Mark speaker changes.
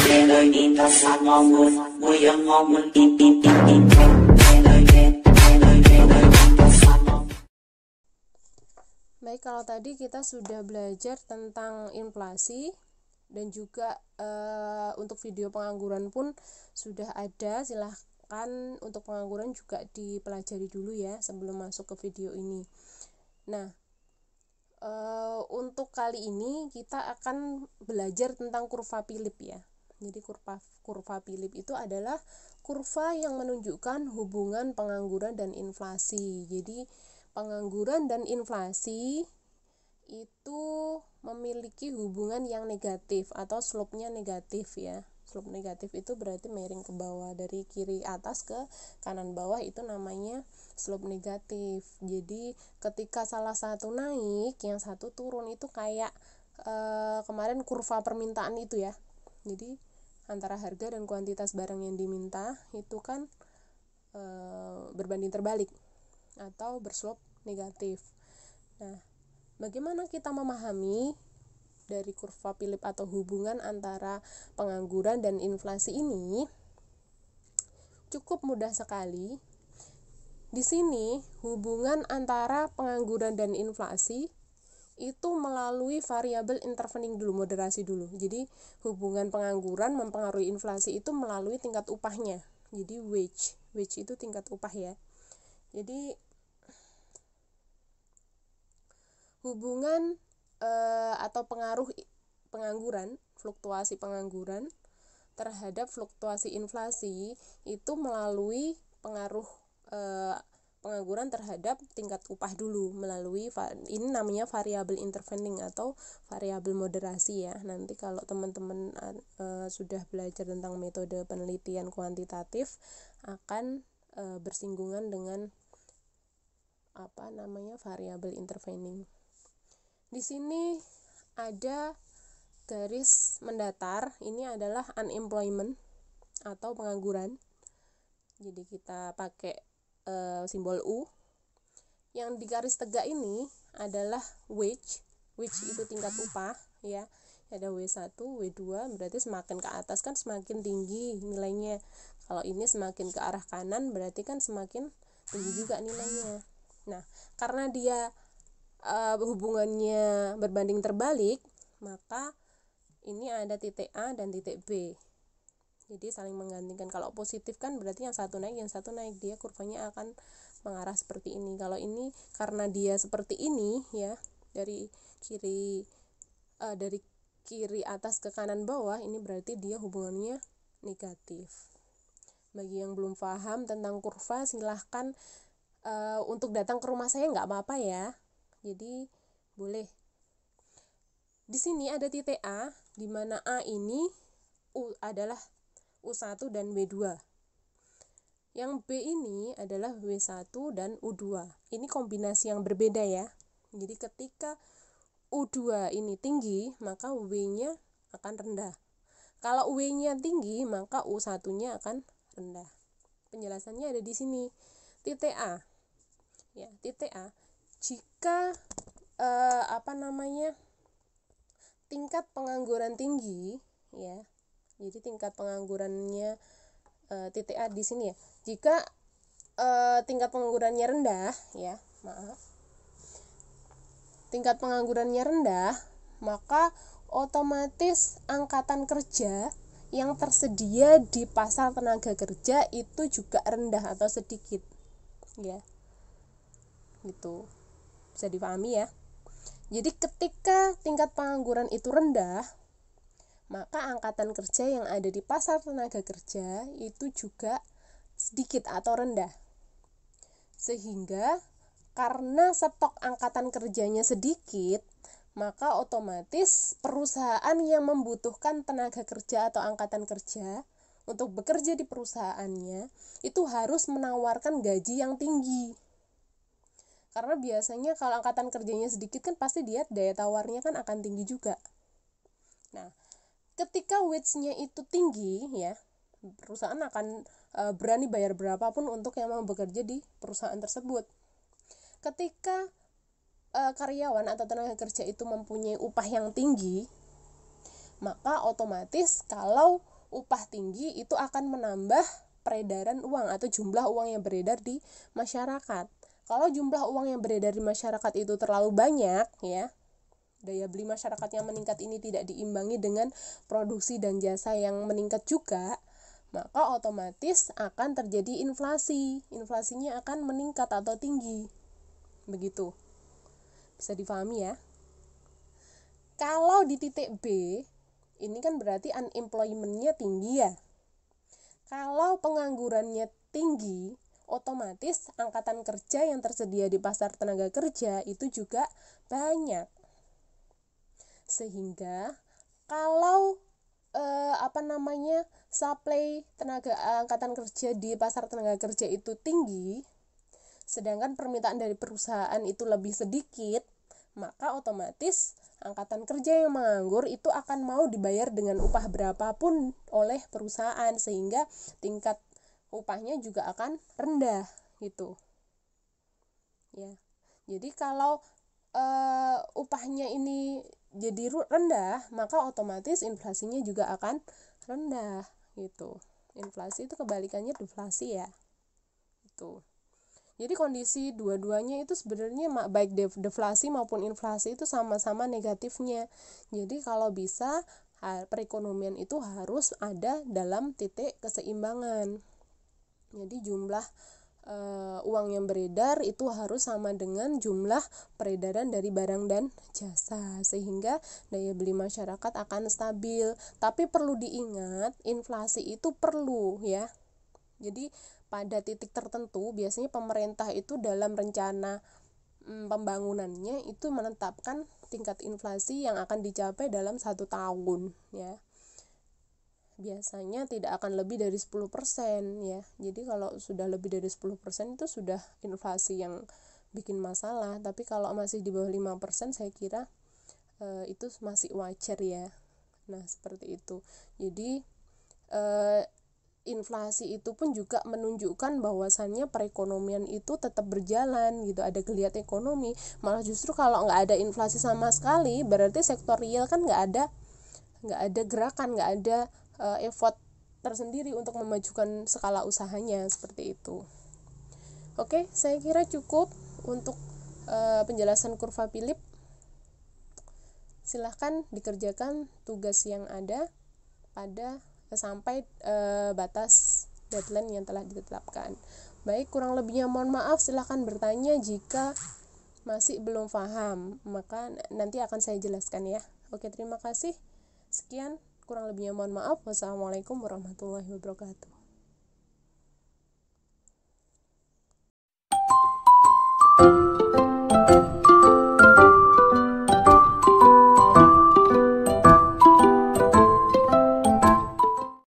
Speaker 1: về nơi in ta sát mong muốn vui ơn mong muốn tin tin tin tin về nơi in ta sát mong.
Speaker 2: Baik, kalau tadi kita sudah belajar tentang inflasi dan juga untuk video pengangguran pun sudah ada. Silahkan untuk pengangguran juga dipelajari dulu ya sebelum masuk ke video ini. Nah, untuk kali ini kita akan belajar tentang kurva Philip ya. Jadi kurva Philip itu adalah kurva yang menunjukkan hubungan pengangguran dan inflasi. Jadi pengangguran dan inflasi itu memiliki hubungan yang negatif atau slope-nya negatif ya. Slope negatif itu berarti miring ke bawah, dari kiri atas ke kanan bawah, itu namanya slope negatif. Jadi ketika salah satu naik, yang satu turun, itu kayak kemarin kurva permintaan itu ya. Jadi antara harga dan kuantitas barang yang diminta itu kan berbanding terbalik atau berslope negatif. Nah, bagaimana kita memahami dari kurva Philip atau hubungan antara pengangguran dan inflasi ini? Cukup mudah sekali. Di sini hubungan antara pengangguran dan inflasi itu melalui variabel intervening dulu, moderasi dulu. Jadi hubungan pengangguran mempengaruhi inflasi itu melalui tingkat upahnya. Jadi wage itu tingkat upah ya. Jadi hubungan atau pengaruh pengangguran, fluktuasi pengangguran terhadap fluktuasi inflasi itu melalui pengaruh pengangguran terhadap tingkat upah dulu, melalui ini namanya variabel intervening atau variabel moderasi ya. Nanti kalau teman-teman sudah belajar tentang metode penelitian kuantitatif akan bersinggungan dengan variabel intervening. Di sini ada garis mendatar, ini adalah unemployment atau pengangguran. Jadi kita pakai simbol U. Yang di garis tegak ini adalah wage itu tingkat upah ya. Ada W1, W2, berarti semakin ke atas kan semakin tinggi nilainya. Kalau ini semakin ke arah kanan berarti kan semakin tinggi juga nilainya. Nah, karena dia hubungannya berbanding terbalik, maka ini ada titik A dan titik B. Jadi saling menggantikan. Kalau positif kan berarti yang satu naik, dia kurvanya akan mengarah seperti ini. Kalau ini karena dia seperti ini ya, dari kiri atas ke kanan bawah, ini berarti dia hubungannya negatif. Bagi yang belum paham tentang kurva, silahkan untuk datang ke rumah saya nggak apa-apa ya. Jadi boleh. Di sini ada titik A, di mana A ini adalah U1 dan W2. Yang B ini adalah W1 dan U2. Ini kombinasi yang berbeda ya. Jadi ketika U2 ini tinggi, maka W-nya akan rendah. Kalau W-nya tinggi, maka U1-nya akan rendah. Penjelasannya ada di sini. Titik A. Ya, titik A. Jika tingkat pengangguran tinggi ya. Jadi tingkat penganggurannya titik A di sini ya. Jika tingkat penganggurannya rendah ya, tingkat penganggurannya rendah, maka otomatis angkatan kerja yang tersedia di pasar tenaga kerja itu juga rendah atau sedikit ya. Gitu. Bisa dipahami ya. Jadi ketika tingkat pengangguran itu rendah, maka angkatan kerja yang ada di pasar tenaga kerja itu juga sedikit atau rendah. Sehingga karena stok angkatan kerjanya sedikit, maka otomatis perusahaan yang membutuhkan tenaga kerja atau angkatan kerja untuk bekerja di perusahaannya itu harus menawarkan gaji yang tinggi. Karena biasanya kalau angkatan kerjanya sedikit kan pasti dia daya tawarnya kan akan tinggi juga. Nah, ketika wage-nya itu tinggi ya, perusahaan akan berani bayar berapapun untuk yang mau bekerja di perusahaan tersebut. Ketika karyawan atau tenaga kerja itu mempunyai upah yang tinggi, maka otomatis kalau upah tinggi itu akan menambah peredaran uang atau jumlah uang yang beredar di masyarakat. Kalau jumlah uang yang beredar di masyarakat itu terlalu banyak ya, daya beli masyarakat yang meningkat ini tidak diimbangi dengan produksi dan jasa yang meningkat juga, maka otomatis akan terjadi inflasi. Inflasinya akan meningkat atau tinggi. Begitu. Bisa difahami ya. Kalau di titik B, ini kan berarti unemployment-nya tinggi ya. Kalau penganggurannya tinggi, otomatis angkatan kerja yang tersedia di pasar tenaga kerja itu juga banyak. Sehingga kalau supply tenaga angkatan kerja di pasar tenaga kerja itu tinggi, sedangkan permintaan dari perusahaan itu lebih sedikit, maka otomatis angkatan kerja yang menganggur itu akan mau dibayar dengan upah berapapun oleh perusahaan, sehingga tingkat upahnya juga akan rendah gitu ya. Jadi kalau upahnya ini jadi rendah, maka otomatis inflasinya juga akan rendah gitu. Inflasi itu kebalikannya deflasi ya. Itu. Jadi kondisi dua-duanya itu sebenarnya baik deflasi maupun inflasi itu sama-sama negatifnya. Jadi kalau bisa perekonomian itu harus ada dalam titik keseimbangan. Jadi jumlah uang yang beredar itu harus sama dengan jumlah peredaran dari barang dan jasa, sehingga daya beli masyarakat akan stabil. Tapi perlu diingat, inflasi itu perlu ya. Jadi pada titik tertentu biasanya pemerintah itu dalam rencana pembangunannya itu menetapkan tingkat inflasi yang akan dicapai dalam 1 tahun ya. Biasanya tidak akan lebih dari 10% ya. Jadi kalau sudah lebih dari 10% itu sudah inflasi yang bikin masalah. Tapi kalau masih di bawah 5% saya kira itu masih wajar ya. Nah seperti itu. Jadi inflasi itu pun juga menunjukkan bahwasannya perekonomian itu tetap berjalan gitu, ada geliat ekonomi. Malah justru kalau nggak ada inflasi sama sekali, berarti sektor real kan nggak ada gerakan, nggak ada effort tersendiri untuk memajukan skala usahanya, seperti itu. Oke, saya kira cukup untuk penjelasan kurva Philip. Silahkan dikerjakan tugas yang ada pada sampai batas deadline yang telah ditetapkan. Baik, kurang lebihnya mohon maaf, silahkan bertanya jika masih belum paham, maka nanti akan saya jelaskan ya. Oke, terima kasih. Sekian, kurang lebihnya mohon maaf. Wassalamualaikum warahmatullahi wabarakatuh.